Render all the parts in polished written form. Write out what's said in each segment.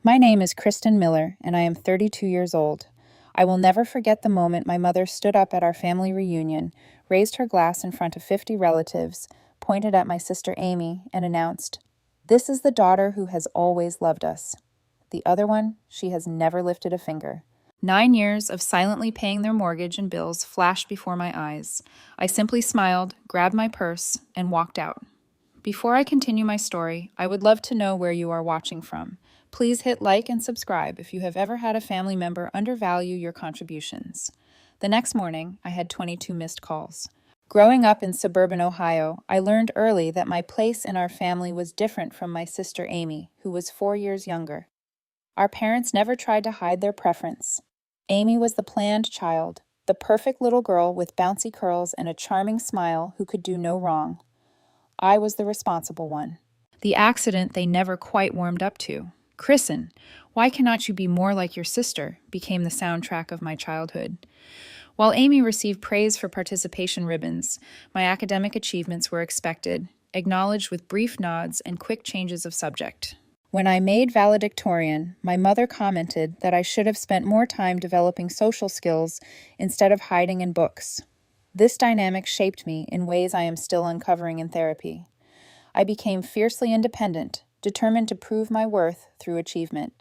My name is Kristen Miller, and I am 32 years old. I will never forget the moment my mother stood up at our family reunion, raised her glass in front of 50 relatives, pointed at my sister Amy, and announced, "This is the daughter who has always loved us. The other one, she has never lifted a finger." 9 years of silently paying their mortgage and bills flashed before my eyes. I simply smiled, grabbed my purse, and walked out. Before I continue my story, I would love to know where you are watching from. Please hit like and subscribe if you have ever had a family member undervalue your contributions. The next morning, I had 22 missed calls. Growing up in suburban Ohio, I learned early that my place in our family was different from my sister Amy, who was 4 years younger. Our parents never tried to hide their preference. Amy was the planned child, the perfect little girl with bouncy curls and a charming smile who could do no wrong. I was the responsible one. The accident they never quite warmed up to. "Kristen, why cannot you be more like your sister?" became the soundtrack of my childhood. While Amy received praise for participation ribbons, my academic achievements were expected, acknowledged with brief nods and quick changes of subject. When I made valedictorian, my mother commented that I should have spent more time developing social skills instead of hiding in books. This dynamic shaped me in ways I am still uncovering in therapy. I became fiercely independent, determined to prove my worth through achievement.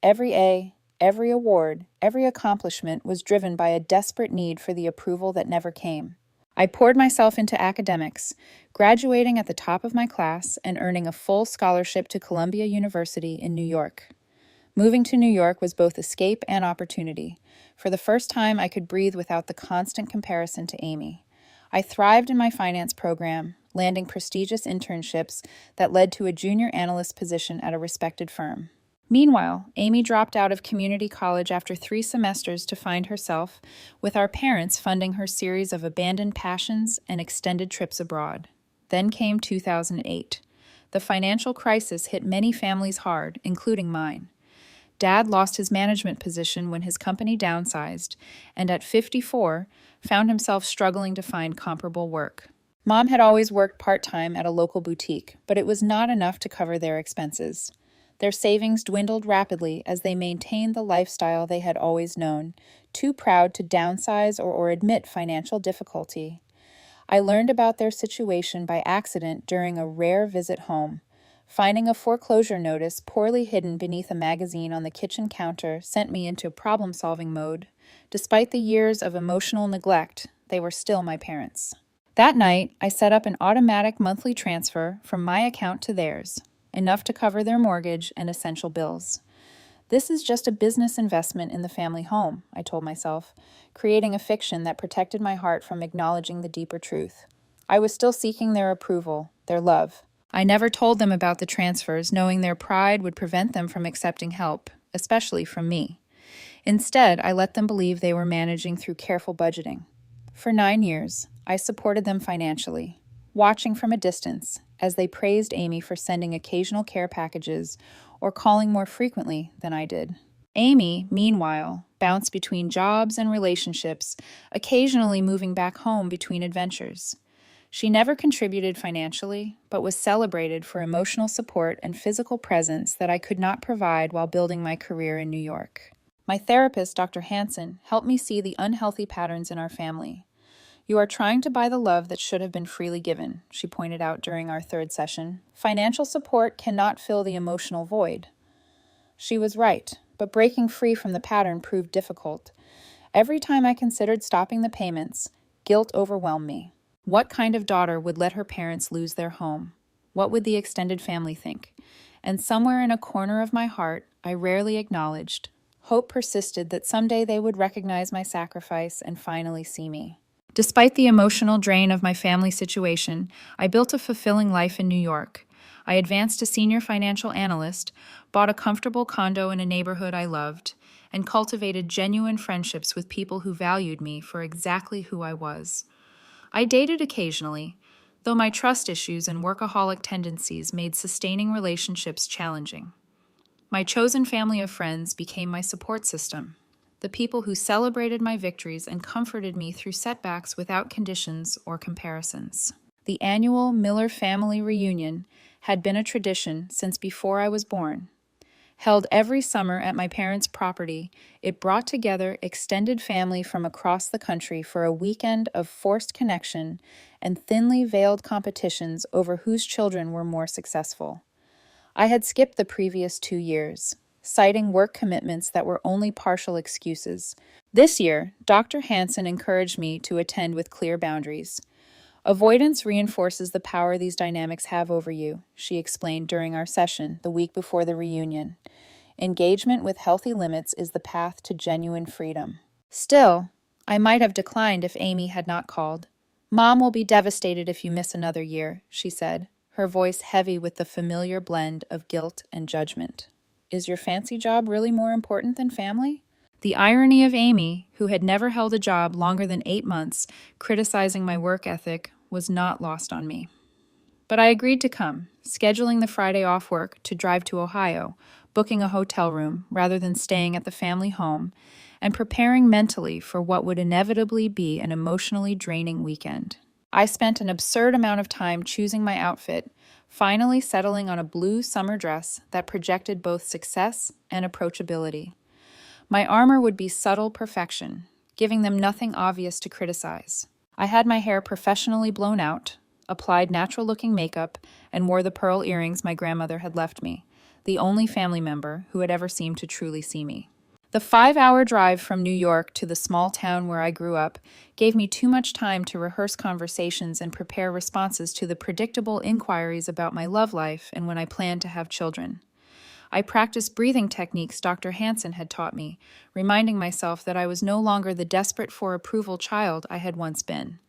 Every A, every award, every accomplishment was driven by a desperate need for the approval that never came. I poured myself into academics, graduating at the top of my class and earning a full scholarship to Columbia University in New York. Moving to New York was both escape and opportunity. For the first time, I could breathe without the constant comparison to Amy. I thrived in my finance program, landing prestigious internships that led to a junior analyst position at a respected firm. Meanwhile, Amy dropped out of community college after 3 semesters to find herself, with our parents funding her series of abandoned passions and extended trips abroad. Then came 2008. The financial crisis hit many families hard, including mine. Dad lost his management position when his company downsized, and at 54, found himself struggling to find comparable work. Mom had always worked part-time at a local boutique, but it was not enough to cover their expenses. Their savings dwindled rapidly as they maintained the lifestyle they had always known, too proud to downsize or admit financial difficulty. I learned about their situation by accident during a rare visit home. Finding a foreclosure notice poorly hidden beneath a magazine on the kitchen counter sent me into problem-solving mode. Despite the years of emotional neglect, they were still my parents. That night, I set up an automatic monthly transfer from my account to theirs, enough to cover their mortgage and essential bills. "This is just a business investment in the family home," I told myself, creating a fiction that protected my heart from acknowledging the deeper truth. I was still seeking their approval, their love. I never told them about the transfers, knowing their pride would prevent them from accepting help, especially from me. Instead, I let them believe they were managing through careful budgeting. For 9 years, I supported them financially, watching from a distance as they praised Amy for sending occasional care packages or calling more frequently than I did. Amy, meanwhile, bounced between jobs and relationships, occasionally moving back home between adventures. She never contributed financially, but was celebrated for emotional support and physical presence that I could not provide while building my career in New York. My therapist, Dr. Hansen, helped me see the unhealthy patterns in our family. "You are trying to buy the love that should have been freely given," she pointed out during our 3rd session. "Financial support cannot fill the emotional void." She was right, but breaking free from the pattern proved difficult. Every time I considered stopping the payments, guilt overwhelmed me. What kind of daughter would let her parents lose their home? What would the extended family think? And somewhere in a corner of my heart, I rarely acknowledged, hope persisted that someday they would recognize my sacrifice and finally see me. Despite the emotional drain of my family situation, I built a fulfilling life in New York. I advanced to senior financial analyst, bought a comfortable condo in a neighborhood I loved, and cultivated genuine friendships with people who valued me for exactly who I was. I dated occasionally, though my trust issues and workaholic tendencies made sustaining relationships challenging. My chosen family of friends became my support system, the people who celebrated my victories and comforted me through setbacks without conditions or comparisons. The annual Miller family reunion had been a tradition since before I was born. Held every summer at my parents' property, it brought together extended family from across the country for a weekend of forced connection and thinly veiled competitions over whose children were more successful. I had skipped the previous 2 years, citing work commitments that were only partial excuses. This year, Dr. Hansen encouraged me to attend with clear boundaries. Avoidance reinforces the power these dynamics have over you, she explained during our session the week before the reunion. Engagement with healthy limits is the path to genuine freedom. Still, I might have declined if Amy had not called. Mom will be devastated if you miss another year, she said, her voice heavy with the familiar blend of guilt and judgment. Is your fancy job really more important than family? The irony of Amy, who had never held a job longer than 8 months, criticizing my work ethic, was not lost on me. But I agreed to come, scheduling the Friday off work to drive to Ohio, booking a hotel room rather than staying at the family home, and preparing mentally for what would inevitably be an emotionally draining weekend. I spent an absurd amount of time choosing my outfit, finally settling on a blue summer dress that projected both success and approachability. My armor would be subtle perfection, giving them nothing obvious to criticize. I had my hair professionally blown out, applied natural-looking makeup, and wore the pearl earrings my grandmother had left me, the only family member who had ever seemed to truly see me. The 5-hour drive from New York to the small town where I grew up gave me too much time to rehearse conversations and prepare responses to the predictable inquiries about my love life and when I planned to have children. I practiced breathing techniques Dr. Hansen had taught me, reminding myself that I was no longer the desperate for approval child I had once been.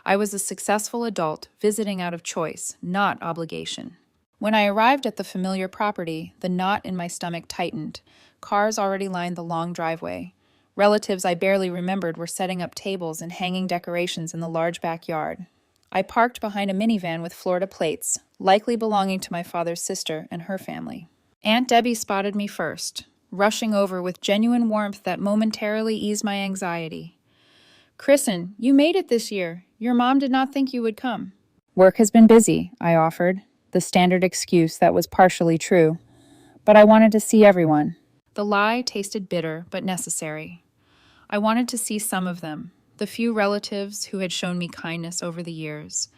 I was a successful adult, visiting out of choice, not obligation. When I arrived at the familiar property, the knot in my stomach tightened. Cars already lined the long driveway. Relatives I barely remembered were setting up tables and hanging decorations in the large backyard. I parked behind a minivan with Florida plates, likely belonging to my father's sister and her family. Aunt Debbie spotted me first, rushing over with genuine warmth that momentarily eased my anxiety. "Kristen, you made it this year. Your mom did not think you would come." "Work has been busy," I offered, the standard excuse that was partially true. "But I wanted to see everyone." The lie tasted bitter, but necessary. I wanted to see some of them, the few relatives who had shown me kindness over the years.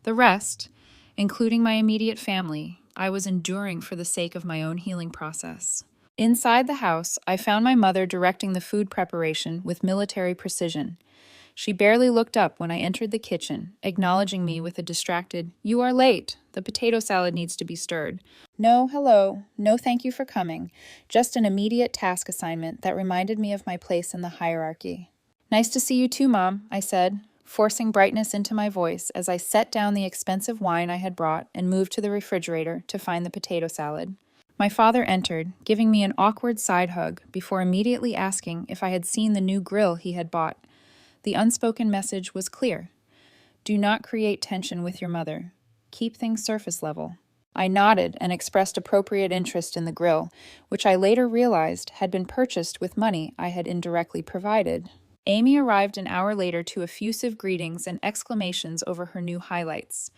The rest, including my immediate family, I was enduring for the sake of my own healing process. Inside the house, I found my mother directing the food preparation with military precision. She barely looked up when I entered the kitchen, acknowledging me with a distracted, "You are late. The potato salad needs to be stirred." No, hello. No, thank you for coming. Just an immediate task assignment that reminded me of my place in the hierarchy. "Nice to see you too, Mom," I said, forcing brightness into my voice as I set down the expensive wine I had brought and moved to the refrigerator to find the potato salad. My father entered, giving me an awkward side hug before immediately asking if I had seen the new grill he had bought. The unspoken message was clear. Do not create tension with your mother. Keep things surface level. I nodded and expressed appropriate interest in the grill, which I later realized had been purchased with money I had indirectly provided. Amy arrived an hour later to effusive greetings and exclamations over her new highlights.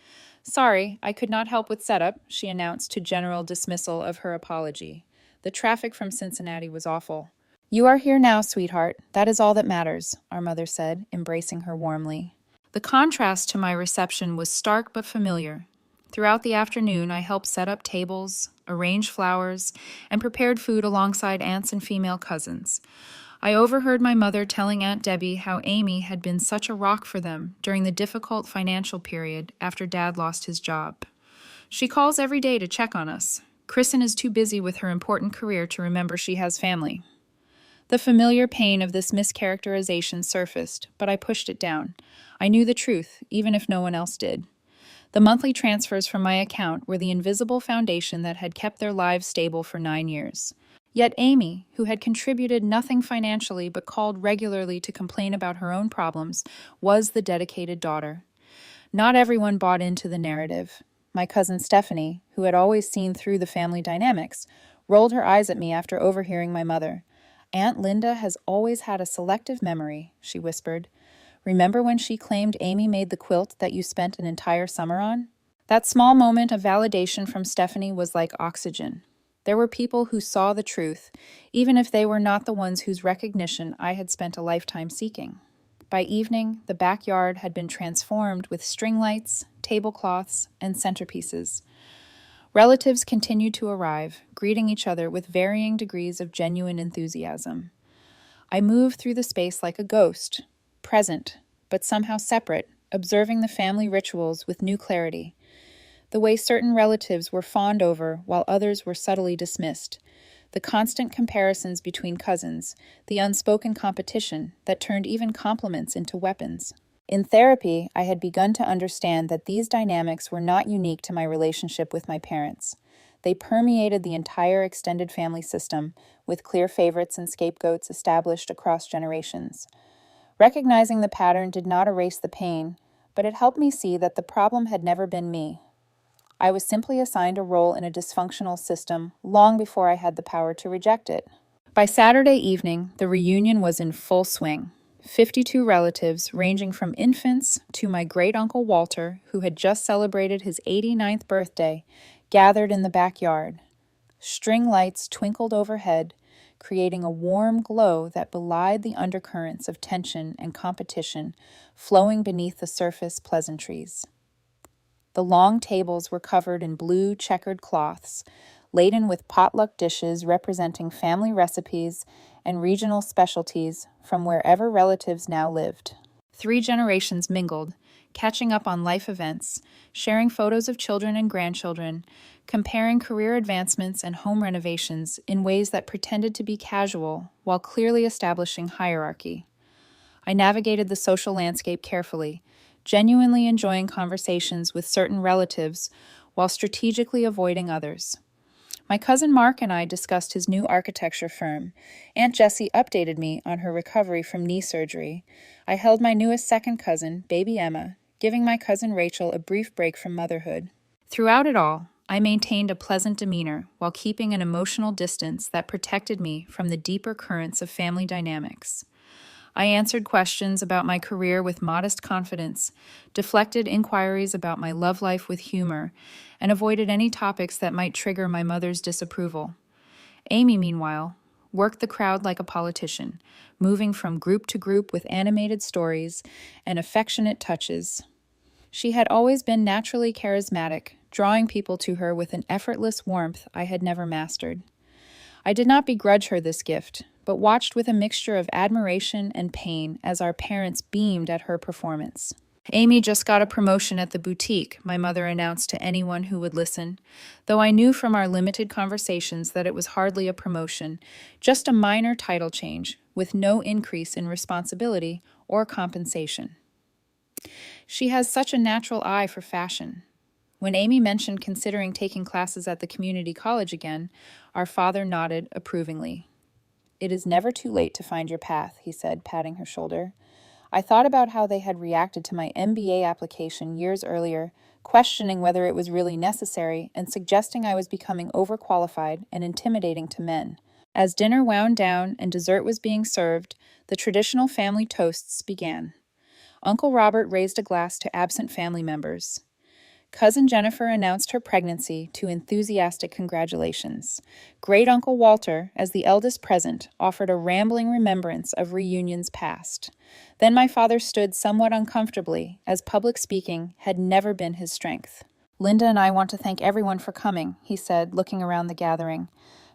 "Sorry, I could not help with setup," she announced to general dismissal of her apology. "The traffic from Cincinnati was awful." "You are here now, sweetheart. That is all that matters," our mother said, embracing her warmly. The contrast to my reception was stark but familiar. Throughout the afternoon, I helped set up tables, arrange flowers, and prepared food alongside aunts and female cousins. I overheard my mother telling Aunt Debbie how Amy had been such a rock for them during the difficult financial period after Dad lost his job. "She calls every day to check on us. Kristen is too busy with her important career to remember she has family." The familiar pain of this mischaracterization surfaced, but I pushed it down. I knew the truth, even if no one else did. The monthly transfers from my account were the invisible foundation that had kept their lives stable for 9 years. Yet Amy, who had contributed nothing financially but called regularly to complain about her own problems, was the dedicated daughter. Not everyone bought into the narrative. My cousin Stephanie, who had always seen through the family dynamics, rolled her eyes at me after overhearing my mother. "Aunt Linda has always had a selective memory," she whispered. "Remember when she claimed Amy made the quilt that you spent an entire summer on?" That small moment of validation from Stephanie was like oxygen. There were people who saw the truth, even if they were not the ones whose recognition I had spent a lifetime seeking. By evening, the backyard had been transformed with string lights, tablecloths, and centerpieces. Relatives continued to arrive, greeting each other with varying degrees of genuine enthusiasm. I moved through the space like a ghost, present, but somehow separate, observing the family rituals with new clarity. The way certain relatives were fawned over while others were subtly dismissed. The constant comparisons between cousins, the unspoken competition that turned even compliments into weapons. In therapy, I had begun to understand that these dynamics were not unique to my relationship with my parents. They permeated the entire extended family system, with clear favorites and scapegoats established across generations. Recognizing the pattern did not erase the pain, but it helped me see that the problem had never been me. I was simply assigned a role in a dysfunctional system long before I had the power to reject it. By Saturday evening, the reunion was in full swing. 52 relatives, ranging from infants to my great-uncle Walter, who had just celebrated his 89th birthday, gathered in the backyard. String lights twinkled overhead, creating a warm glow that belied the undercurrents of tension and competition flowing beneath the surface pleasantries. The long tables were covered in blue checkered cloths, laden with potluck dishes representing family recipes and regional specialties from wherever relatives now lived. 3 generations mingled, catching up on life events, sharing photos of children and grandchildren, comparing career advancements and home renovations in ways that pretended to be casual while clearly establishing hierarchy. I navigated the social landscape carefully, genuinely enjoying conversations with certain relatives while strategically avoiding others. My cousin Mark and I discussed his new architecture firm. Aunt Jessie updated me on her recovery from knee surgery. I held my newest second cousin, baby Emma, giving my cousin Rachel a brief break from motherhood. Throughout it all, I maintained a pleasant demeanor while keeping an emotional distance that protected me from the deeper currents of family dynamics. I answered questions about my career with modest confidence, deflected inquiries about my love life with humor, and avoided any topics that might trigger my mother's disapproval. Amy, meanwhile, worked the crowd like a politician, moving from group to group with animated stories and affectionate touches. She had always been naturally charismatic, drawing people to her with an effortless warmth I had never mastered. I did not begrudge her this gift, but watched with a mixture of admiration and pain as our parents beamed at her performance. Amy just got a promotion at the boutique, my mother announced to anyone who would listen, though I knew from our limited conversations that it was hardly a promotion, just a minor title change, with no increase in responsibility or compensation. She has such a natural eye for fashion. When Amy mentioned considering taking classes at the community college again, our father nodded approvingly. "It is never too late to find your path," he said, patting her shoulder. I thought about how they had reacted to my MBA application years earlier, questioning whether it was really necessary and suggesting I was becoming overqualified and intimidating to men. As dinner wound down and dessert was being served, the traditional family toasts began. Uncle Robert raised a glass to absent family members. Cousin Jennifer announced her pregnancy to enthusiastic congratulations. Great Uncle Walter, as the eldest present, offered a rambling remembrance of reunions past. Then my father stood somewhat uncomfortably, as public speaking had never been his strength. "Linda and I want to thank everyone for coming," he said, looking around the gathering.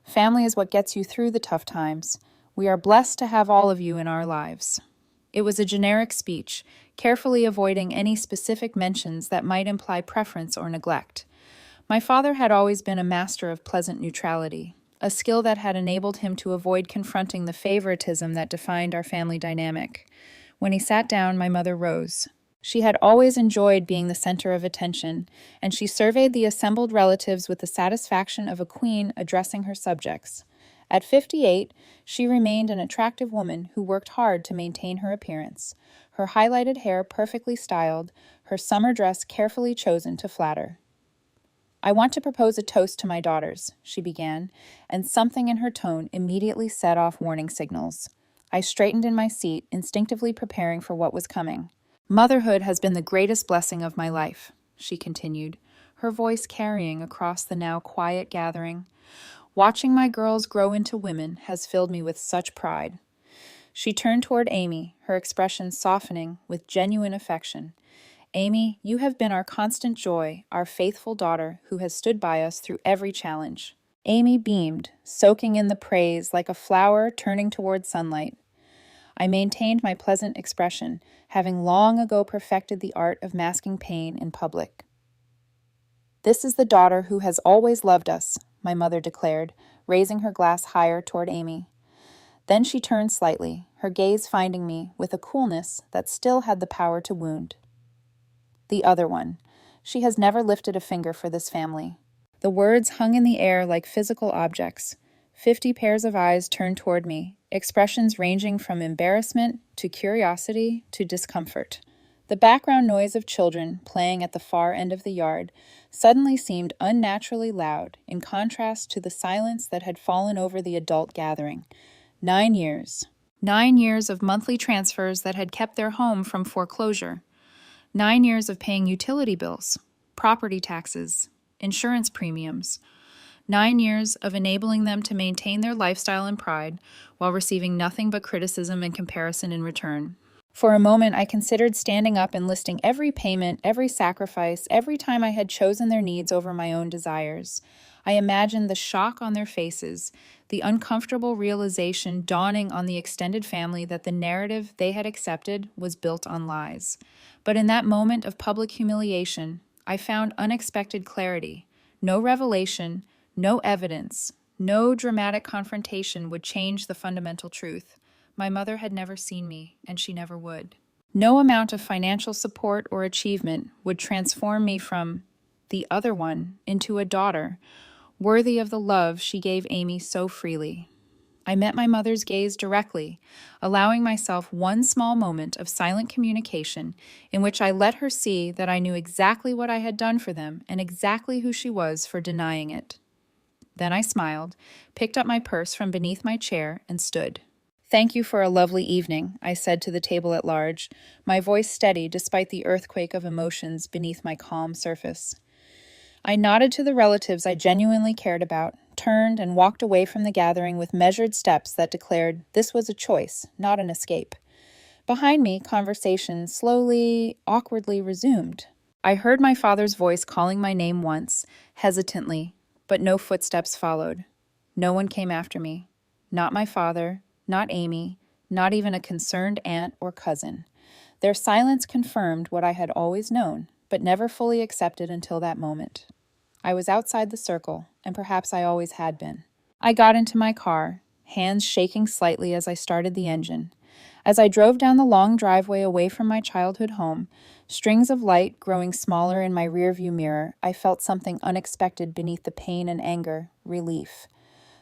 "Family is what gets you through the tough times. We are blessed to have all of you in our lives." It was a generic speech, carefully avoiding any specific mentions that might imply preference or neglect. My father had always been a master of pleasant neutrality, a skill that had enabled him to avoid confronting the favoritism that defined our family dynamic. When he sat down, my mother rose. She had always enjoyed being the center of attention, and she surveyed the assembled relatives with the satisfaction of a queen addressing her subjects. At 58, she remained an attractive woman who worked hard to maintain her appearance, her highlighted hair perfectly styled, her summer dress carefully chosen to flatter. "I want to propose a toast to my daughters," she began, and something in her tone immediately set off warning signals. I straightened in my seat, instinctively preparing for what was coming. "Motherhood has been the greatest blessing of my life," she continued, her voice carrying across the now quiet gathering. Watching my girls grow into women has filled me with such pride. She turned toward Amy, her expression softening with genuine affection. Amy, you have been our constant joy, our faithful daughter who has stood by us through every challenge. Amy beamed, soaking in the praise like a flower turning toward sunlight. I maintained my pleasant expression, having long ago perfected the art of masking pain in public. This is the daughter who has always loved us, my mother declared, raising her glass higher toward Amy. Then she turned slightly, her gaze finding me with a coolness that still had the power to wound. The other one. She has never lifted a finger for this family. The words hung in the air like physical objects. 50 pairs of eyes turned toward me, expressions ranging from embarrassment to curiosity to discomfort. The background noise of children playing at the far end of the yard suddenly seemed unnaturally loud in contrast to the silence that had fallen over the adult gathering. 9 years. 9 years of monthly transfers that had kept their home from foreclosure. 9 years of paying utility bills, property taxes, insurance premiums. 9 years of enabling them to maintain their lifestyle and pride while receiving nothing but criticism and comparison in return. For a moment, I considered standing up and listing every payment, every sacrifice, every time I had chosen their needs over my own desires. I imagined the shock on their faces, the uncomfortable realization dawning on the extended family that the narrative they had accepted was built on lies. But in that moment of public humiliation, I found unexpected clarity. No revelation, no evidence, no dramatic confrontation would change the fundamental truth. My mother had never seen me, and she never would. No amount of financial support or achievement would transform me from the other one into a daughter, worthy of the love she gave Amy so freely. I met my mother's gaze directly, allowing myself one small moment of silent communication in which I let her see that I knew exactly what I had done for them and exactly who she was for denying it. Then I smiled, picked up my purse from beneath my chair, and stood. "Thank you for a lovely evening," I said to the table at large, my voice steady despite the earthquake of emotions beneath my calm surface. I nodded to the relatives I genuinely cared about, turned, and walked away from the gathering with measured steps that declared this was a choice, not an escape. Behind me, conversation slowly, awkwardly resumed. I heard my father's voice calling my name once, hesitantly, but no footsteps followed. No one came after me. Not my father, not Amy, not even a concerned aunt or cousin. Their silence confirmed what I had always known, but never fully accepted until that moment. I was outside the circle, and perhaps I always had been. I got into my car, hands shaking slightly as I started the engine. As I drove down the long driveway away from my childhood home, strings of light growing smaller in my rearview mirror, I felt something unexpected beneath the pain and anger, relief.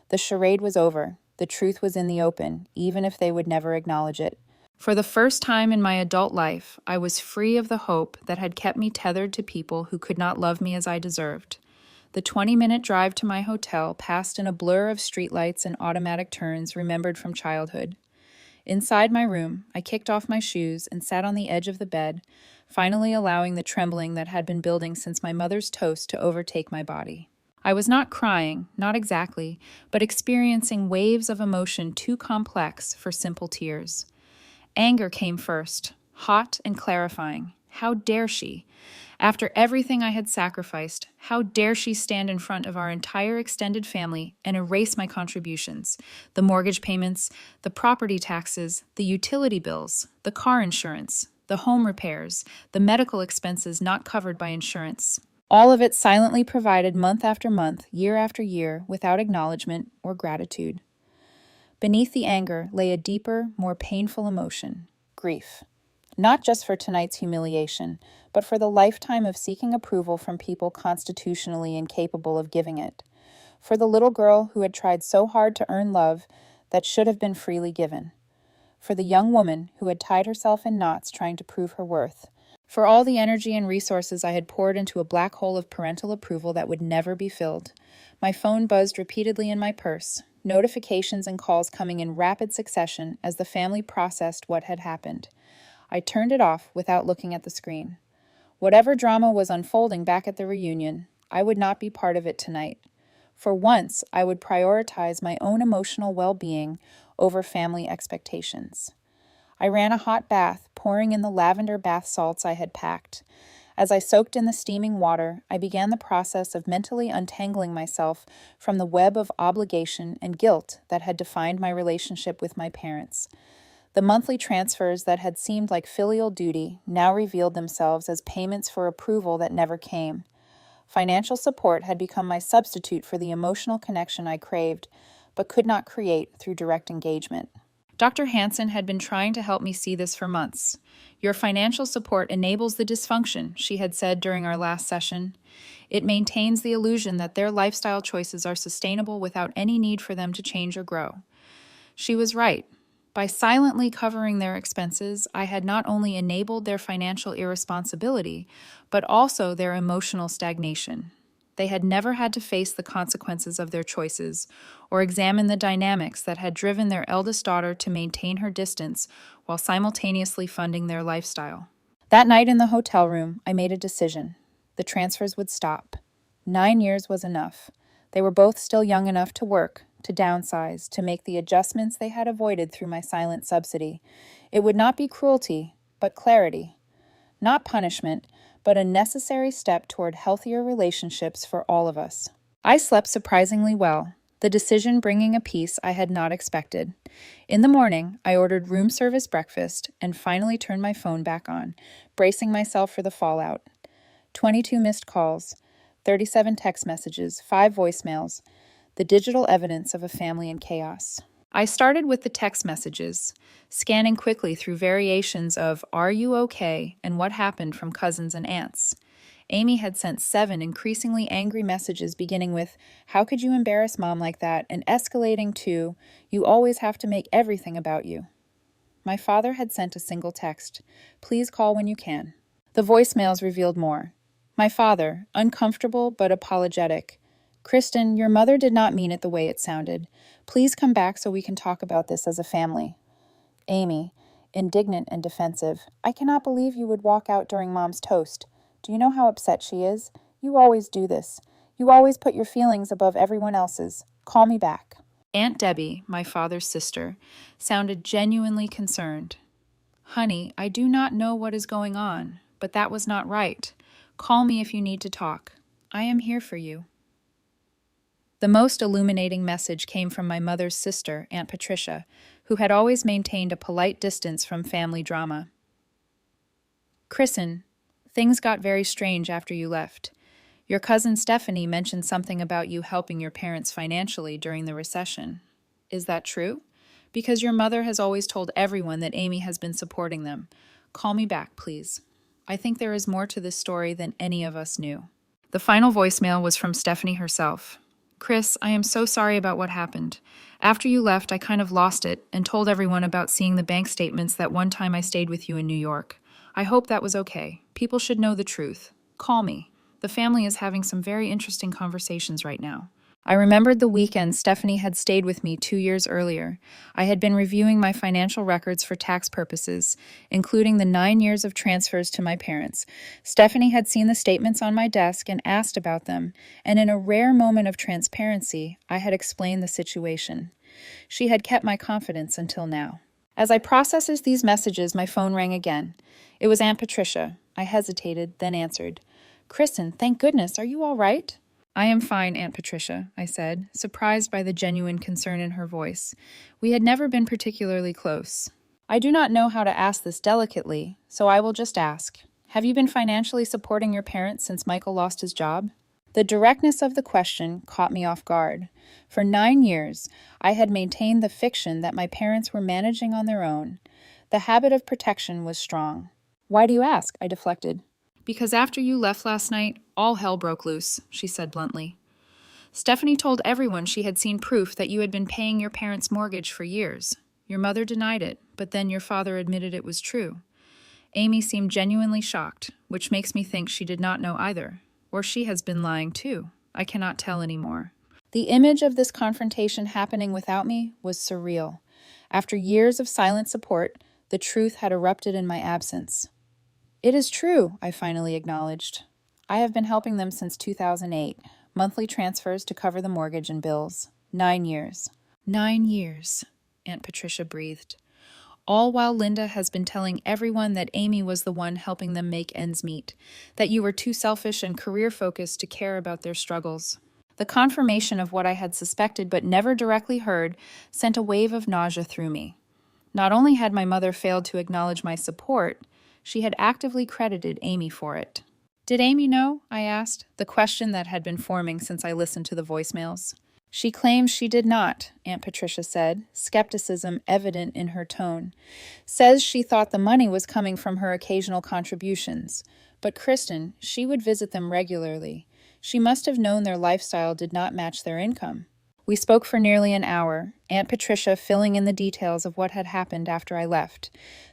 The charade was over. The truth was in the open, even if they would never acknowledge it. For the first time in my adult life, I was free of the hope that had kept me tethered to people who could not love me as I deserved. The 20-minute drive to my hotel passed in a blur of streetlights and automatic turns remembered from childhood. Inside my room, I kicked off my shoes and sat on the edge of the bed, finally allowing the trembling that had been building since my mother's toast to overtake my body. I was not crying, not exactly, but experiencing waves of emotion too complex for simple tears. Anger came first, hot and clarifying. How dare she? After everything I had sacrificed, how dare she stand in front of our entire extended family and erase my contributions, the mortgage payments, the property taxes, the utility bills, the car insurance, the home repairs, the medical expenses not covered by insurance. All of it silently provided month after month, year after year, without acknowledgement or gratitude. Beneath the anger lay a deeper, more painful emotion, grief. Not just for tonight's humiliation, but for the lifetime of seeking approval from people constitutionally incapable of giving it. For the little girl who had tried so hard to earn love that should have been freely given. For the young woman who had tied herself in knots trying to prove her worth. For all the energy and resources I had poured into a black hole of parental approval that would never be filled. My phone buzzed repeatedly in my purse, notifications and calls coming in rapid succession as the family processed what had happened. I turned it off without looking at the screen. Whatever drama was unfolding back at the reunion, I would not be part of it tonight. For once, I would prioritize my own emotional well-being over family expectations. I ran a hot bath, pouring in the lavender bath salts I had packed. As I soaked in the steaming water, I began the process of mentally untangling myself from the web of obligation and guilt that had defined my relationship with my parents. The monthly transfers that had seemed like filial duty now revealed themselves as payments for approval that never came. Financial support had become my substitute for the emotional connection I craved, but could not create through direct engagement. Dr. Hansen had been trying to help me see this for months. Your financial support enables the dysfunction, she had said during our last session. It maintains the illusion that their lifestyle choices are sustainable without any need for them to change or grow. She was right. By silently covering their expenses, I had not only enabled their financial irresponsibility, but also their emotional stagnation. They had never had to face the consequences of their choices or examine the dynamics that had driven their eldest daughter to maintain her distance while simultaneously funding their lifestyle. That night in the hotel room, I made a decision. The transfers would stop. 9 years was enough. They were both still young enough to work, to downsize, to make the adjustments they had avoided through my silent subsidy. It would not be cruelty, but clarity. Not punishment, but a necessary step toward healthier relationships for all of us. I slept surprisingly well, the decision bringing a peace I had not expected. In the morning, I ordered room service breakfast and finally turned my phone back on, bracing myself for the fallout. 22 missed calls, 37 text messages, 5 voicemails, the digital evidence of a family in chaos. I started with the text messages, scanning quickly through variations of "Are you okay?" and "What happened?" from cousins and aunts. Amy had sent 7 increasingly angry messages beginning with, "How could you embarrass Mom like that?" and escalating to, "You always have to make everything about you." My father had sent a single text, "Please call when you can." The voicemails revealed more. My father, uncomfortable but apologetic. "Kristen, your mother did not mean it the way it sounded. Please come back so we can talk about this as a family." Amy, indignant and defensive. "I cannot believe you would walk out during Mom's toast. Do you know how upset she is? You always do this. You always put your feelings above everyone else's. Call me back." Aunt Debbie, my father's sister, sounded genuinely concerned. "Honey, I do not know what is going on, but that was not right. Call me if you need to talk. I am here for you." The most illuminating message came from my mother's sister, Aunt Patricia, who had always maintained a polite distance from family drama. "Kristen, things got very strange after you left. Your cousin Stephanie mentioned something about you helping your parents financially during the recession. Is that true? Because your mother has always told everyone that Amy has been supporting them. Call me back, please. I think there is more to this story than any of us knew." The final voicemail was from Stephanie herself. "Chris, I am so sorry about what happened. After you left, I kind of lost it and told everyone about seeing the bank statements that one time I stayed with you in New York. I hope that was okay. People should know the truth. Call me. The family is having some very interesting conversations right now." I remembered the weekend Stephanie had stayed with me 2 years earlier. I had been reviewing my financial records for tax purposes, including the 9 years of transfers to my parents. Stephanie had seen the statements on my desk and asked about them, and in a rare moment of transparency, I had explained the situation. She had kept my confidence until now. As I processed these messages, my phone rang again. It was Aunt Patricia. I hesitated, then answered. "Kristen, thank goodness. Are you all right?" "I am fine, Aunt Patricia," I said, surprised by the genuine concern in her voice. We had never been particularly close. "I do not know how to ask this delicately, so I will just ask. Have you been financially supporting your parents since Michael lost his job?" The directness of the question caught me off guard. For 9 years, I had maintained the fiction that my parents were managing on their own. The habit of protection was strong. "Why do you ask?" I deflected. "Because after you left last night, all hell broke loose," she said bluntly. "Stephanie told everyone she had seen proof that you had been paying your parents' mortgage for years. Your mother denied it, but then your father admitted it was true." Amy seemed genuinely shocked, which makes me think she did not know either. Or she has been lying too. I cannot tell anymore. The image of this confrontation happening without me was surreal. After years of silent support, the truth had erupted in my absence. "It is true," I finally acknowledged. "I have been helping them since 2008. monthly transfers to cover the mortgage and bills. 9 years. 9 years, Aunt Patricia breathed. All while Linda has been telling everyone that Amy was the one helping them make ends meet, that you were too selfish and career-focused to care about their struggles. The confirmation of what I had suspected but never directly heard sent a wave of nausea through me. Not only had my mother failed to acknowledge my support, she had actively credited Amy for it. Did Amy know? I asked, the question that had been forming since I listened to the voicemails. She claims she did not, Aunt Patricia said, skepticism evident in her tone. Says she thought the money was coming from her occasional contributions. But Kristen, she would visit them regularly. She must have known their lifestyle did not match their income. We spoke for nearly an hour, Aunt Patricia filling in the details of what had happened after I left.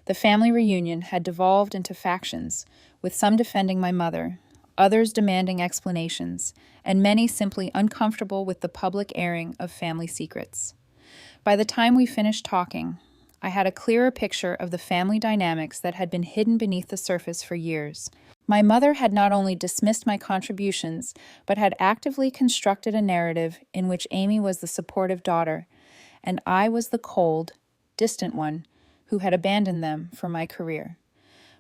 The family reunion had devolved into factions, with some defending my mother, others demanding explanations, and many simply uncomfortable with the public airing of family secrets. By the time we finished talking, I had a clearer picture of the family dynamics that had been hidden beneath the surface for years. My mother had not only dismissed my contributions, but had actively constructed a narrative in which Amy was the supportive daughter, and I was the cold, distant one who had abandoned them for my career.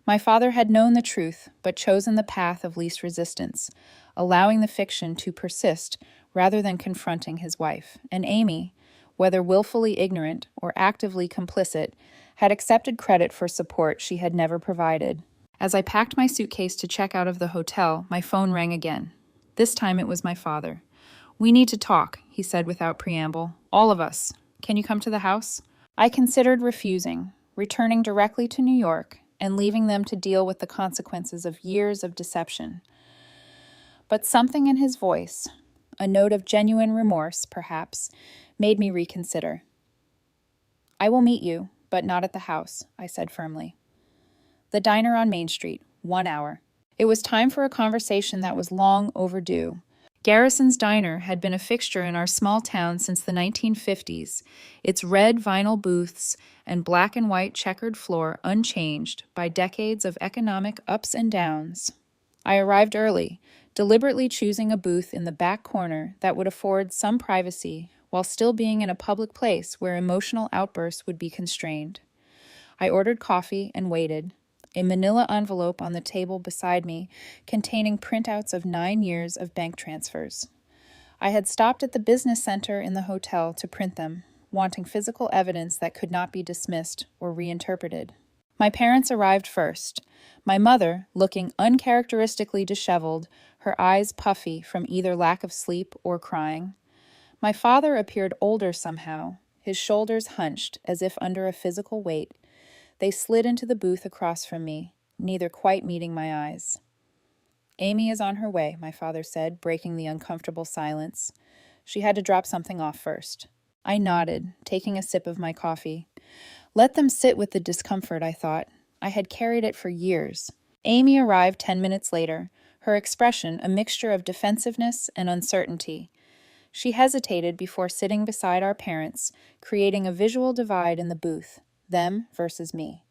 My father had known the truth, but chosen the path of least resistance, allowing the fiction to persist rather than confronting his wife. And Amy, whether willfully ignorant or actively complicit, had accepted credit for support she had never provided. As I packed my suitcase to check out of the hotel, my phone rang again. This time it was my father. "We need to talk," he said without preamble. "All of us. Can you come to the house?" I considered refusing, returning directly to New York, and leaving them to deal with the consequences of years of deception. But something in his voice, a note of genuine remorse, perhaps, made me reconsider. "I will meet you, but not at the house," I said firmly. The diner on Main Street, 1 hour. It was time for a conversation that was long overdue. Garrison's Diner had been a fixture in our small town since the 1950s, its red vinyl booths and black and white checkered floor unchanged by decades of economic ups and downs. I arrived early, deliberately choosing a booth in the back corner that would afford some privacy while still being in a public place where emotional outbursts would be constrained. I ordered coffee and waited, a manila envelope on the table beside me containing printouts of 9 years of bank transfers. I had stopped at the business center in the hotel to print them, wanting physical evidence that could not be dismissed or reinterpreted. My parents arrived first, my mother looking uncharacteristically disheveled, her eyes puffy from either lack of sleep or crying. My father appeared older somehow, his shoulders hunched as if under a physical weight. They slid into the booth across from me, neither quite meeting my eyes. "Amy is on her way," my father said, breaking the uncomfortable silence. "She had to drop something off first." I nodded, taking a sip of my coffee. Let them sit with the discomfort, I thought. I had carried it for years. Amy arrived 10 minutes later, her expression a mixture of defensiveness and uncertainty. She hesitated before sitting beside our parents, creating a visual divide in the booth. Them versus me.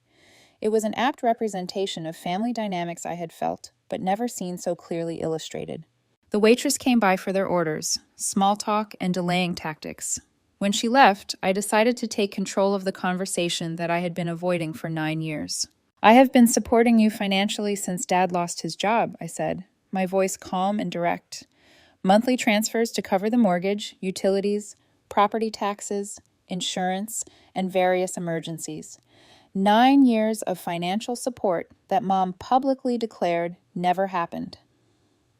It was an apt representation of family dynamics I had felt, but never seen so clearly illustrated. The waitress came by for their orders, small talk and delaying tactics. When she left, I decided to take control of the conversation that I had been avoiding for 9 years. "I have been supporting you financially since Dad lost his job," I said, my voice calm and direct. "Monthly transfers to cover the mortgage, utilities, property taxes, insurance, and various emergencies. 9 years of financial support that Mom publicly declared never happened."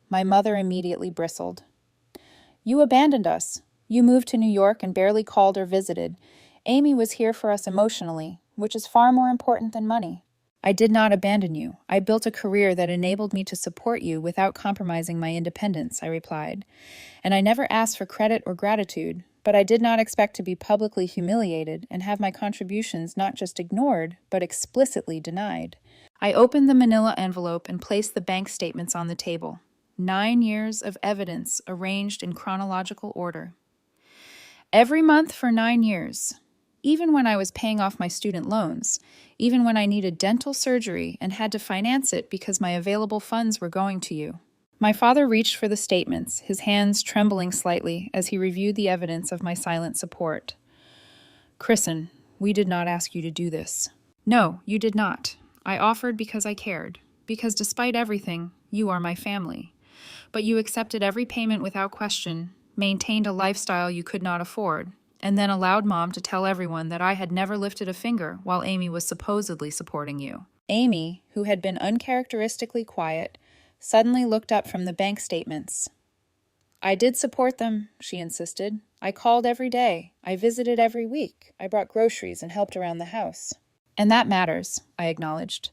My mother immediately bristled. "You abandoned us. You moved to New York and barely called or visited. Amy was here for us emotionally, which is far more important than money." "I did not abandon you. I built a career that enabled me to support you without compromising my independence," I replied. "And I never asked for credit or gratitude. But I did not expect to be publicly humiliated and have my contributions not just ignored, but explicitly denied." I opened the manila envelope and placed the bank statements on the table. 9 years of evidence arranged in chronological order. Every month for 9 years. Even when I was paying off my student loans, even when I needed dental surgery and had to finance it because my available funds were going to you. My father reached for the statements, his hands trembling slightly as he reviewed the evidence of my silent support. Kristen, we did not ask you to do this. No, you did not. I offered because I cared. Because despite everything, you are my family. But you accepted every payment without question, maintained a lifestyle you could not afford, and then allowed Mom to tell everyone that I had never lifted a finger while Amy was supposedly supporting you. Amy, who had been uncharacteristically quiet, suddenly looked up from the bank statements. I did support them, she insisted. I called every day. I visited every week. I brought groceries and helped around the house. And that matters, I acknowledged.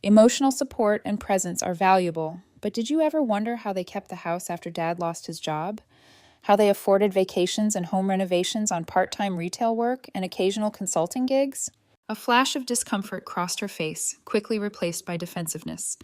Emotional support and presence are valuable, but did you ever wonder how they kept the house after Dad lost his job? How they afforded vacations and home renovations on part-time retail work and occasional consulting gigs? A flash of discomfort crossed her face, quickly replaced by defensiveness.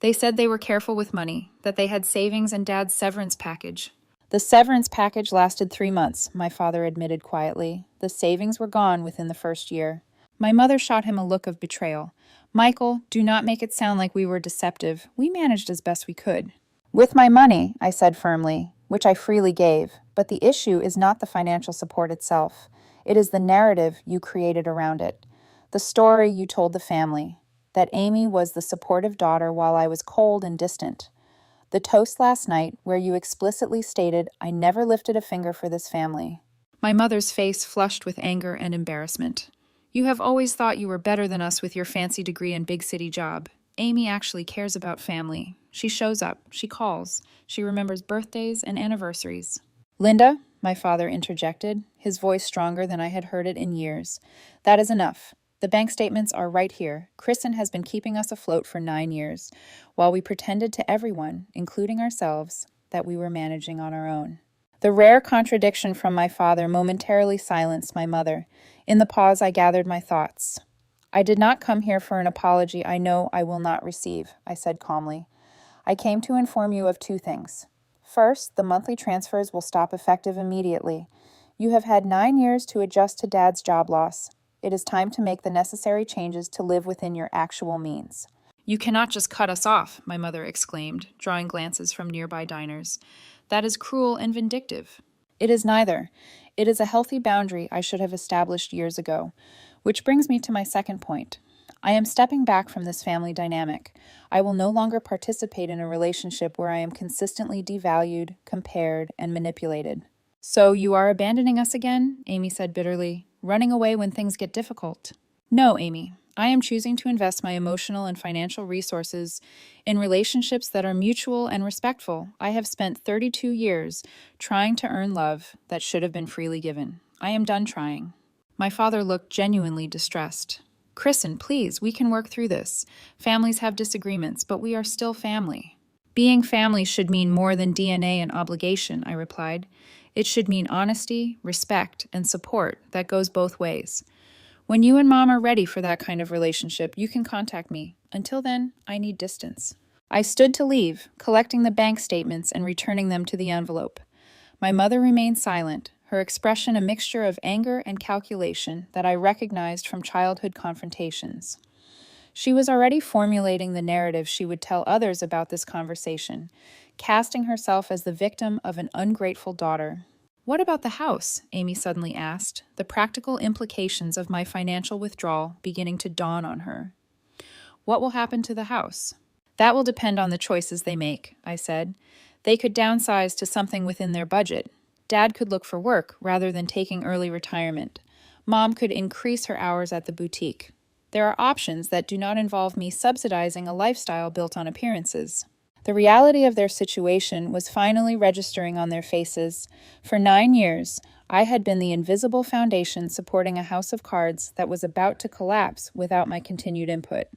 They said they were careful with money, that they had savings and Dad's severance package. The severance package lasted 3 months, my father admitted quietly. The savings were gone within the first year. My mother shot him a look of betrayal. Michael, do not make it sound like we were deceptive. We managed as best we could. With my money, I said firmly, which I freely gave, but the issue is not the financial support itself. It is the narrative you created around it. The story you told the family, that Amy was the supportive daughter while I was cold and distant. The toast last night, where you explicitly stated, I never lifted a finger for this family. My mother's face flushed with anger and embarrassment. You have always thought you were better than us with your fancy degree and big city job. Amy actually cares about family. She shows up, she calls, she remembers birthdays and anniversaries. Linda, my father interjected, his voice stronger than I had heard it in years. That is enough. The bank statements are right here. Kristen has been keeping us afloat for 9 years, while we pretended to everyone, including ourselves, that we were managing on our own. The rare contradiction from my father momentarily silenced my mother. In the pause, I gathered my thoughts. I did not come here for an apology I know I will not receive, I said calmly. I came to inform you of 2 things. First, the monthly transfers will stop effective immediately. You have had 9 years to adjust to Dad's job loss. It is time to make the necessary changes to live within your actual means. You cannot just cut us off, my mother exclaimed, drawing glances from nearby diners. That is cruel and vindictive. It is neither. It is a healthy boundary I should have established years ago. Which brings me to my second point. I am stepping back from this family dynamic. I will no longer participate in a relationship where I am consistently devalued, compared, and manipulated. So you are abandoning us again? Amy said bitterly. Running away when things get difficult. No, Amy. I am choosing to invest my emotional and financial resources in relationships that are mutual and respectful. I have spent 32 years trying to earn love that should have been freely given. I am done trying. My father looked genuinely distressed. Kristen, please, we can work through this. Families have disagreements, but we are still family. Being family should mean more than DNA and obligation, I replied. It should mean honesty, respect, and support that goes both ways. When you and Mom are ready for that kind of relationship, you can contact me. Until then, I need distance. I stood to leave, collecting the bank statements and returning them to the envelope. My mother remained silent, her expression a mixture of anger and calculation that I recognized from childhood confrontations. She was already formulating the narrative she would tell others about this conversation, casting herself as the victim of an ungrateful daughter. What about the house? Amy suddenly asked, the practical implications of my financial withdrawal beginning to dawn on her. What will happen to the house? That will depend on the choices they make, I said. They could downsize to something within their budget. Dad could look for work rather than taking early retirement. Mom could increase her hours at the boutique. There are options that do not involve me subsidizing a lifestyle built on appearances. The reality of their situation was finally registering on their faces. For 9 years, I had been the invisible foundation supporting a house of cards that was about to collapse without my continued input.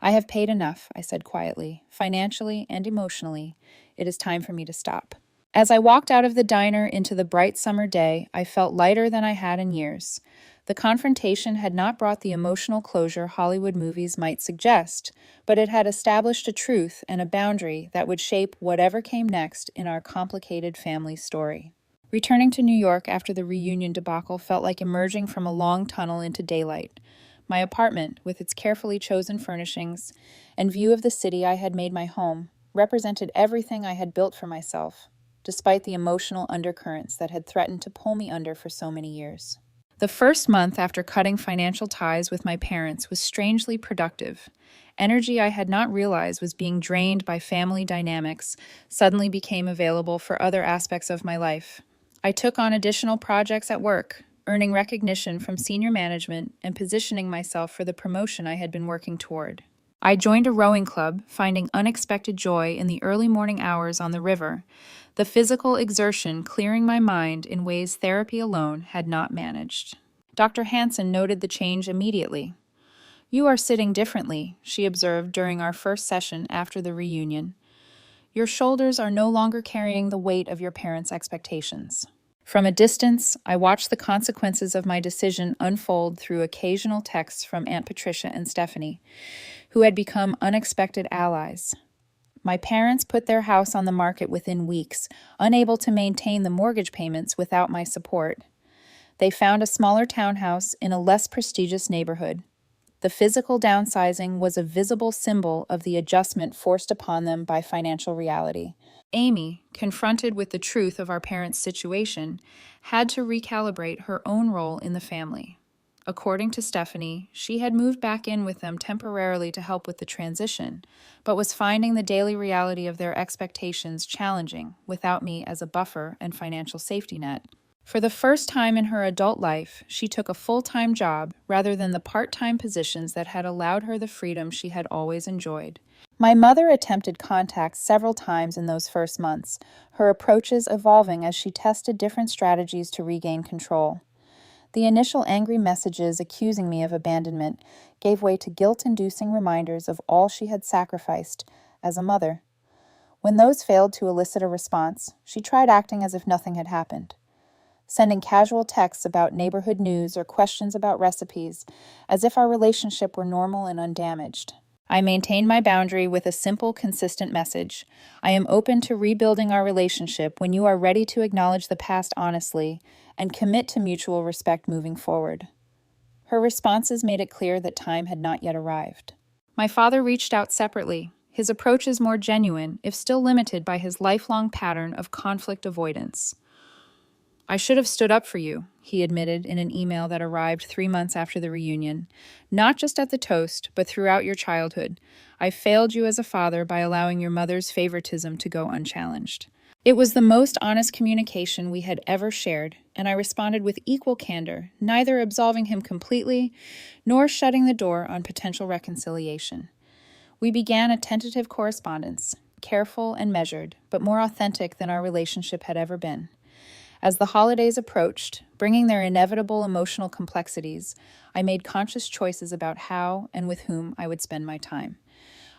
I have paid enough, I said quietly, financially and emotionally. It is time for me to stop. As I walked out of the diner into the bright summer day, I felt lighter than I had in years. The confrontation had not brought the emotional closure Hollywood movies might suggest, but it had established a truth and a boundary that would shape whatever came next in our complicated family story. Returning to New York after the reunion debacle felt like emerging from a long tunnel into daylight. My apartment, with its carefully chosen furnishings and view of the city I had made my home, represented everything I had built for myself, despite the emotional undercurrents that had threatened to pull me under for so many years. The first month after cutting financial ties with my parents was strangely productive. Energy I had not realized was being drained by family dynamics suddenly became available for other aspects of my life. I took on additional projects at work, earning recognition from senior management and positioning myself for the promotion I had been working toward. I joined a rowing club, finding unexpected joy in the early morning hours on the river, the physical exertion clearing my mind in ways therapy alone had not managed. Dr. Hansen noted the change immediately. "You are sitting differently," she observed during our first session after the reunion. "Your shoulders are no longer carrying the weight of your parents' expectations." From a distance, I watched the consequences of my decision unfold through occasional texts from Aunt Patricia and Stephanie, who had become unexpected allies. My parents put their house on the market within weeks, unable to maintain the mortgage payments without my support. They found a smaller townhouse in a less prestigious neighborhood. The physical downsizing was a visible symbol of the adjustment forced upon them by financial reality. Amy, confronted with the truth of our parents' situation, had to recalibrate her own role in the family. According to Stephanie, she had moved back in with them temporarily to help with the transition, but was finding the daily reality of their expectations challenging without me as a buffer and financial safety net. For the first time in her adult life, she took a full-time job rather than the part-time positions that had allowed her the freedom she had always enjoyed. My mother attempted contact several times in those first months, her approaches evolving as she tested different strategies to regain control. The initial angry messages accusing me of abandonment gave way to guilt-inducing reminders of all she had sacrificed as a mother. When those failed to elicit a response, she tried acting as if nothing had happened, sending casual texts about neighborhood news or questions about recipes, as if our relationship were normal and undamaged. I maintained my boundary with a simple, consistent message. "I am open to rebuilding our relationship when you are ready to acknowledge the past honestly and commit to mutual respect moving forward." Her responses made it clear that time had not yet arrived. My father reached out separately, his approaches more genuine, if still limited by his lifelong pattern of conflict avoidance. "I should have stood up for you," he admitted in an email that arrived 3 months after the reunion. "Not just at the toast, but throughout your childhood. I failed you as a father by allowing your mother's favoritism to go unchallenged." It was the most honest communication we had ever shared, and I responded with equal candor, neither absolving him completely nor shutting the door on potential reconciliation. We began a tentative correspondence, careful and measured, but more authentic than our relationship had ever been. As the holidays approached, bringing their inevitable emotional complexities, I made conscious choices about how and with whom I would spend my time.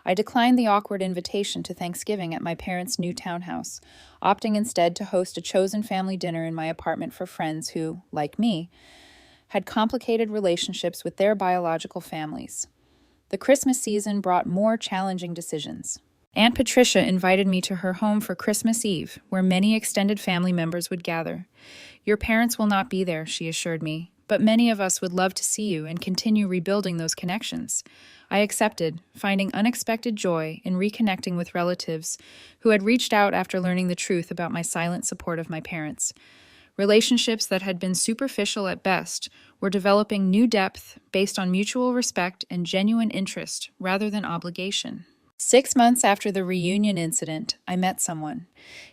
I declined the awkward invitation to Thanksgiving at my parents' new townhouse, opting instead to host a chosen family dinner in my apartment for friends who, like me, had complicated relationships with their biological families. The Christmas season brought more challenging decisions. Aunt Patricia invited me to her home for Christmas Eve, where many extended family members would gather. "Your parents will not be there," she assured me, "but many of us would love to see you and continue rebuilding those connections." I accepted, finding unexpected joy in reconnecting with relatives who had reached out after learning the truth about my silent support of my parents. Relationships that had been superficial at best were developing new depth based on mutual respect and genuine interest rather than obligation. 6 months after the reunion incident, I met someone.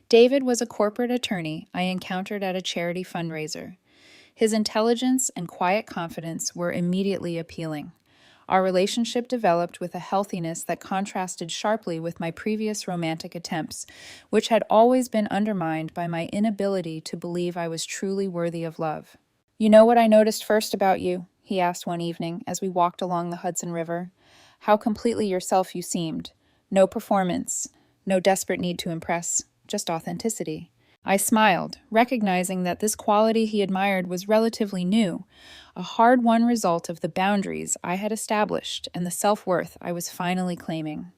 David was a corporate attorney I encountered at a charity fundraiser. His intelligence and quiet confidence were immediately appealing. Our relationship developed with a healthiness that contrasted sharply with my previous romantic attempts, which had always been undermined by my inability to believe I was truly worthy of love. "You know what I noticed first about you?" he asked one evening as we walked along the Hudson River. "How completely yourself you seemed. No performance, no desperate need to impress, just authenticity." I smiled, recognizing that this quality he admired was relatively new, a hard-won result of the boundaries I had established and the self-worth I was finally claiming.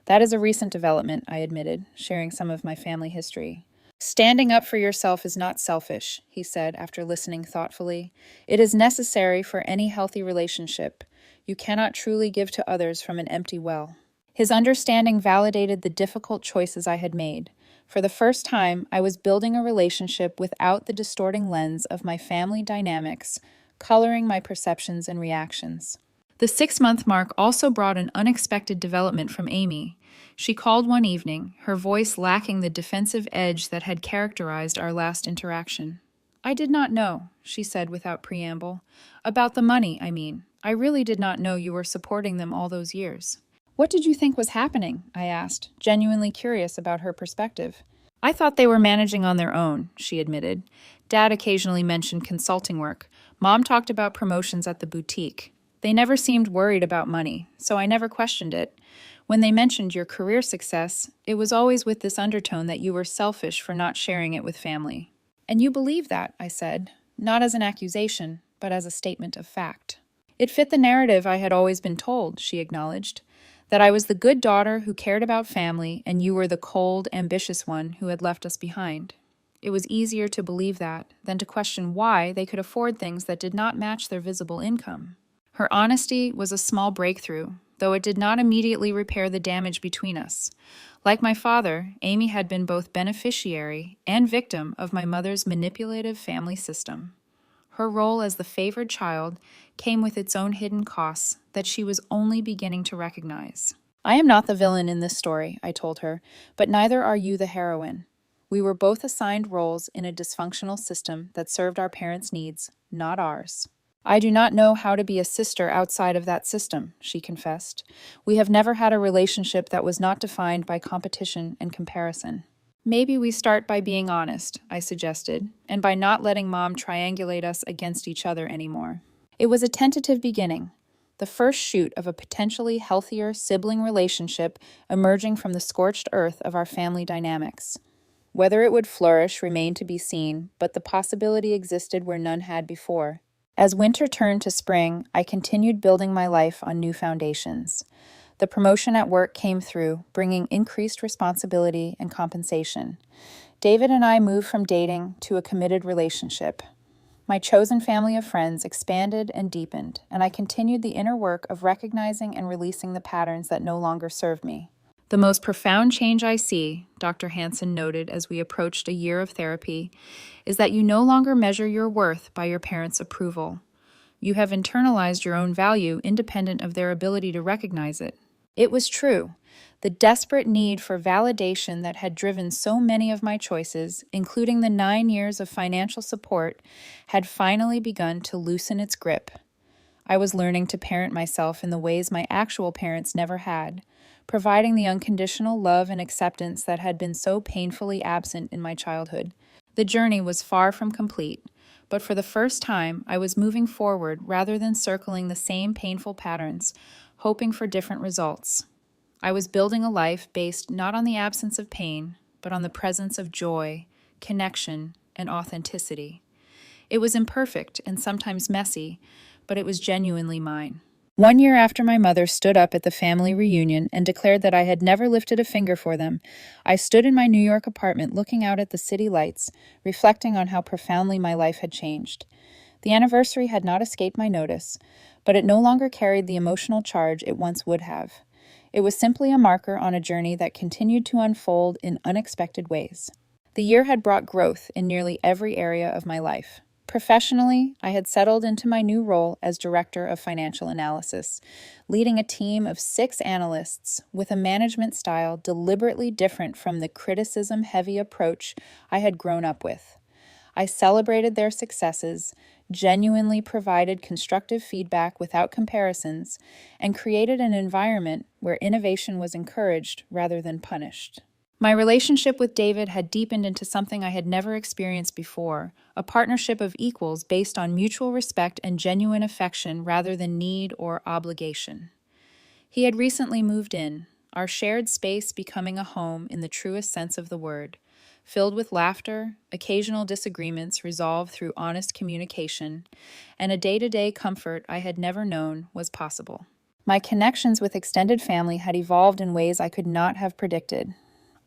"That is a recent development," I admitted, sharing some of my family history. "Standing up for yourself is not selfish," he said after listening thoughtfully. "It is necessary for any healthy relationship. You cannot truly give to others from an empty well." His understanding validated the difficult choices I had made. For the first time, I was building a relationship without the distorting lens of my family dynamics, coloring my perceptions and reactions. The 6-month mark also brought an unexpected development from Amy. She called one evening, her voice lacking the defensive edge that had characterized our last interaction. "I did not know," she said without preamble. "About the money, I mean. I really did not know you were supporting them all those years." "What did you think was happening?" I asked, genuinely curious about her perspective. "I thought they were managing on their own," she admitted. "Dad occasionally mentioned consulting work. Mom talked about promotions at the boutique. They never seemed worried about money, so I never questioned it. When they mentioned your career success, it was always with this undertone that you were selfish for not sharing it with family." "And you believe that," I said, not as an accusation, but as a statement of fact. "It fit the narrative I had always been told," she acknowledged, "that I was the good daughter who cared about family and you were the cold, ambitious one who had left us behind. It was easier to believe that than to question why they could afford things that did not match their visible income." Her honesty was a small breakthrough, though it did not immediately repair the damage between us. Like my father, Amy had been both beneficiary and victim of my mother's manipulative family system. Her role as the favored child came with its own hidden costs that she was only beginning to recognize. "I am not the villain in this story," I told her, "but neither are you the heroine. We were both assigned roles in a dysfunctional system that served our parents' needs, not ours." "I do not know how to be a sister outside of that system," she confessed. "We have never had a relationship that was not defined by competition and comparison." "Maybe we start by being honest," I suggested, "and by not letting Mom triangulate us against each other anymore." It was a tentative beginning, the first shoot of a potentially healthier sibling relationship emerging from the scorched earth of our family dynamics. Whether it would flourish remained to be seen, but the possibility existed where none had before. As winter turned to spring, I continued building my life on new foundations. The promotion at work came through, bringing increased responsibility and compensation. David and I moved from dating to a committed relationship. My chosen family of friends expanded and deepened, and I continued the inner work of recognizing and releasing the patterns that no longer served me. "The most profound change I see," Dr. Hansen noted as we approached a year of therapy, "is that you no longer measure your worth by your parents' approval. You have internalized your own value independent of their ability to recognize it." It was true. The desperate need for validation that had driven so many of my choices, including the 9 years of financial support, had finally begun to loosen its grip. I was learning to parent myself in the ways my actual parents never had, providing the unconditional love and acceptance that had been so painfully absent in my childhood. The journey was far from complete, but for the first time, I was moving forward rather than circling the same painful patterns, hoping for different results. I was building a life based not on the absence of pain, but on the presence of joy, connection, and authenticity. It was imperfect and sometimes messy, but it was genuinely mine. 1 year after my mother stood up at the family reunion and declared that I had never lifted a finger for them, I stood in my New York apartment looking out at the city lights, reflecting on how profoundly my life had changed. The anniversary had not escaped my notice, but it no longer carried the emotional charge it once would have. It was simply a marker on a journey that continued to unfold in unexpected ways. The year had brought growth in nearly every area of my life. Professionally, I had settled into my new role as Director of Financial Analysis, leading a team of 6 analysts with a management style deliberately different from the criticism-heavy approach I had grown up with. I celebrated their successes, genuinely provided constructive feedback without comparisons, and created an environment where innovation was encouraged rather than punished. My relationship with David had deepened into something I had never experienced before, a partnership of equals based on mutual respect and genuine affection rather than need or obligation. He had recently moved in, our shared space becoming a home in the truest sense of the word, filled with laughter, occasional disagreements resolved through honest communication, and a day-to-day comfort I had never known was possible. My connections with extended family had evolved in ways I could not have predicted.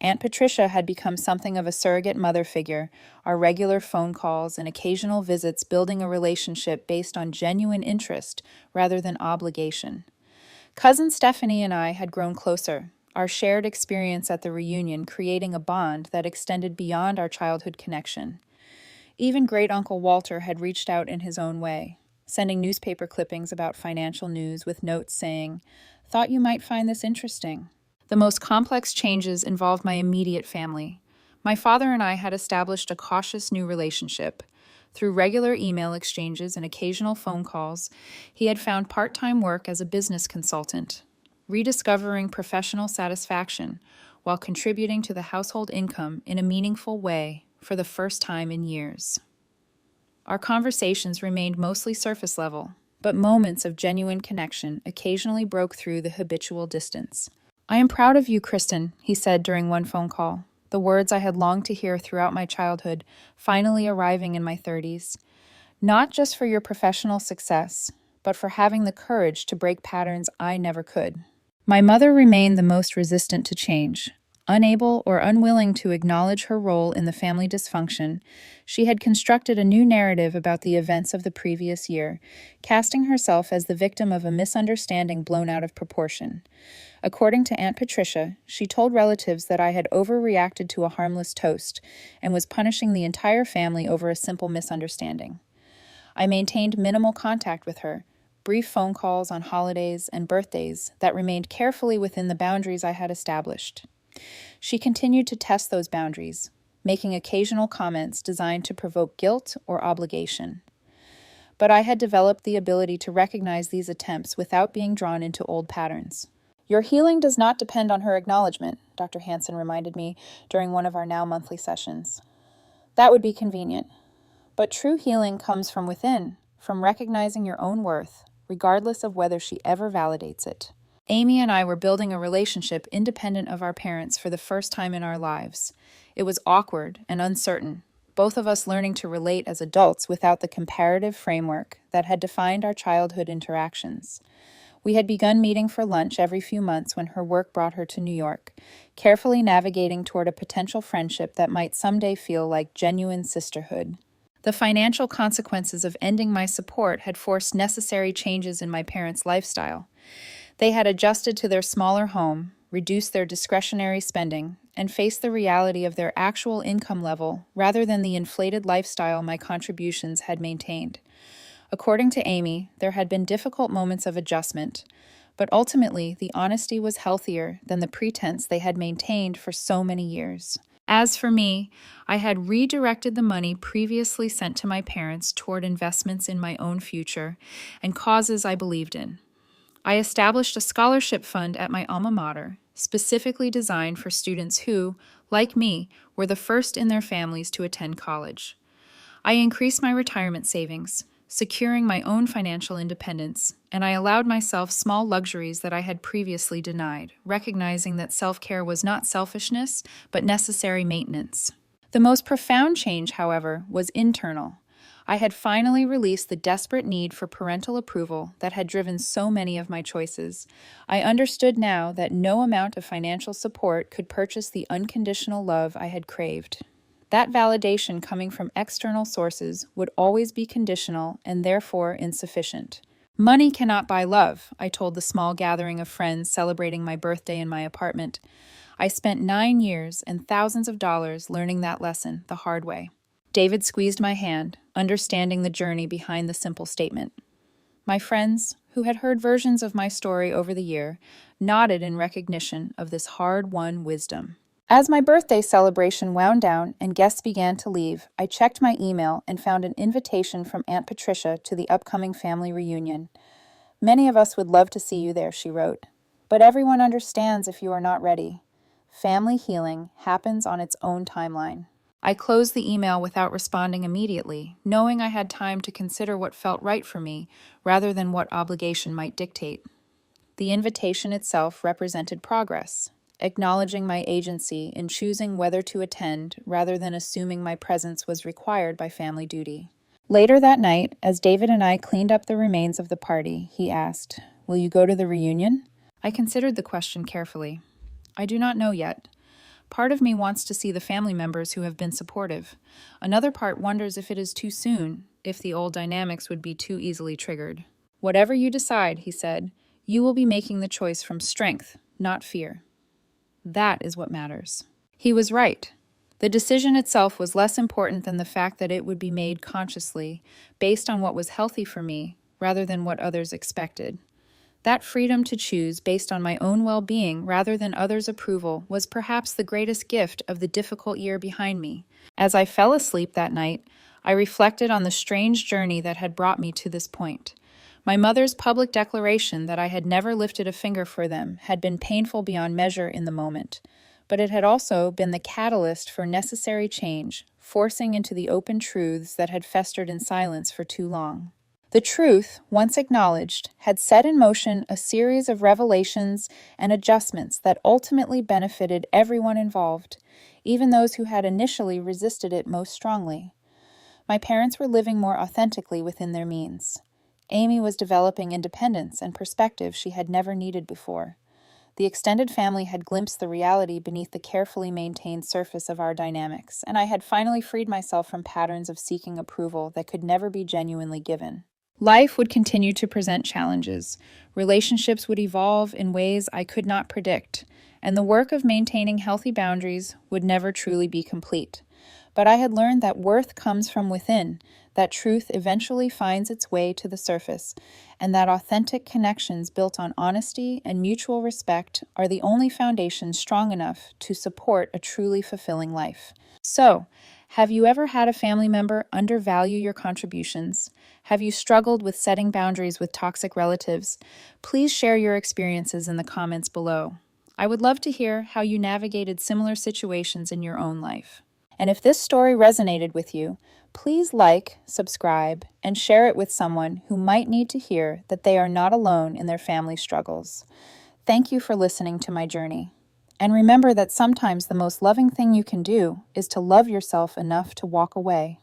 Aunt Patricia had become something of a surrogate mother figure, our regular phone calls and occasional visits building a relationship based on genuine interest rather than obligation. Cousin Stephanie and I had grown closer, our shared experience at the reunion creating a bond that extended beyond our childhood connection. Even great Uncle Walter had reached out in his own way, sending newspaper clippings about financial news with notes saying, "Thought you might find this interesting." The most complex changes involved my immediate family. My father and I had established a cautious new relationship. Through regular email exchanges and occasional phone calls, he had found part-time work as a business consultant, rediscovering professional satisfaction while contributing to the household income in a meaningful way for the first time in years. Our conversations remained mostly surface level, but moments of genuine connection occasionally broke through the habitual distance. "I am proud of you, Kristen," he said during one phone call, the words I had longed to hear throughout my childhood finally arriving in my 30s. "Not just for your professional success, but for having the courage to break patterns I never could." My mother remained the most resistant to change. Unable or unwilling to acknowledge her role in the family dysfunction, she had constructed a new narrative about the events of the previous year, casting herself as the victim of a misunderstanding blown out of proportion. According to Aunt Patricia, she told relatives that I had overreacted to a harmless toast and was punishing the entire family over a simple misunderstanding. I maintained minimal contact with her, brief phone calls on holidays and birthdays that remained carefully within the boundaries I had established. She continued to test those boundaries, making occasional comments designed to provoke guilt or obligation. But I had developed the ability to recognize these attempts without being drawn into old patterns. "Your healing does not depend on her acknowledgement," Dr. Hansen reminded me during one of our now monthly sessions. That would be convenient. But true healing comes from within, from recognizing your own worth, regardless of whether she ever validates it. Amy and I were building a relationship independent of our parents for the first time in our lives. It was awkward and uncertain, both of us learning to relate as adults without the comparative framework that had defined our childhood interactions. We had begun meeting for lunch every few months when her work brought her to New York, carefully navigating toward a potential friendship that might someday feel like genuine sisterhood. The financial consequences of ending my support had forced necessary changes in my parents' lifestyle. They had adjusted to their smaller home, reduced their discretionary spending, and faced the reality of their actual income level rather than the inflated lifestyle my contributions had maintained. According to Amy, there had been difficult moments of adjustment, but ultimately the honesty was healthier than the pretense they had maintained for so many years. As for me, I had redirected the money previously sent to my parents toward investments in my own future and causes I believed in. I established a scholarship fund at my alma mater, specifically designed for students who, like me, were the first in their families to attend college. I increased my retirement savings, securing my own financial independence, and I allowed myself small luxuries that I had previously denied, recognizing that self-care was not selfishness, but necessary maintenance. The most profound change, however, was internal. I had finally released the desperate need for parental approval that had driven so many of my choices. I understood now that no amount of financial support could purchase the unconditional love I had craved. That validation coming from external sources would always be conditional and therefore insufficient. "Money cannot buy love," I told the small gathering of friends celebrating my birthday in my apartment. I spent 9 years and thousands of dollars learning that lesson the hard way. David squeezed my hand, understanding the journey behind the simple statement. My friends, who had heard versions of my story over the year, nodded in recognition of this hard-won wisdom. As my birthday celebration wound down and guests began to leave, I checked my email and found an invitation from Aunt Patricia to the upcoming family reunion. "Many of us would love to see you there," she wrote, "but everyone understands if you are not ready. Family healing happens on its own timeline." I closed the email without responding immediately, knowing I had time to consider what felt right for me rather than what obligation might dictate. The invitation itself represented progress, acknowledging my agency in choosing whether to attend rather than assuming my presence was required by family duty. Later that night, as David and I cleaned up the remains of the party, he asked, "Will you go to the reunion?" I considered the question carefully. I do not know yet. Part of me wants to see the family members who have been supportive. Another part wonders if it is too soon, if the old dynamics would be too easily triggered. "Whatever you decide," he said, You will be making the choice from strength, not fear. That is what matters. He was right. The decision itself was less important than the fact that it would be made consciously, based on what was healthy for me, rather than what others expected. That freedom to choose based on my own well-being rather than others' approval was perhaps the greatest gift of the difficult year behind me. As I fell asleep that night, I reflected on the strange journey that had brought me to this point. My mother's public declaration that I had never lifted a finger for them had been painful beyond measure in the moment, but it had also been the catalyst for necessary change, forcing into the open truths that had festered in silence for too long. The truth, once acknowledged, had set in motion a series of revelations and adjustments that ultimately benefited everyone involved, even those who had initially resisted it most strongly. My parents were living more authentically within their means. Amy was developing independence and perspective she had never needed before. The extended family had glimpsed the reality beneath the carefully maintained surface of our dynamics, and I had finally freed myself from patterns of seeking approval that could never be genuinely given. Life would continue to present challenges. Relationships would evolve in ways I could not predict, and the work of maintaining healthy boundaries would never truly be complete. But I had learned that worth comes from within, that truth eventually finds its way to the surface, and that authentic connections built on honesty and mutual respect are the only foundation strong enough to support a truly fulfilling life. So, have you ever had a family member undervalue your contributions? Have you struggled with setting boundaries with toxic relatives? Please share your experiences in the comments below. I would love to hear how you navigated similar situations in your own life. And if this story resonated with you, please like, subscribe, and share it with someone who might need to hear that they are not alone in their family struggles. Thank you for listening to my journey. And remember that sometimes the most loving thing you can do is to love yourself enough to walk away.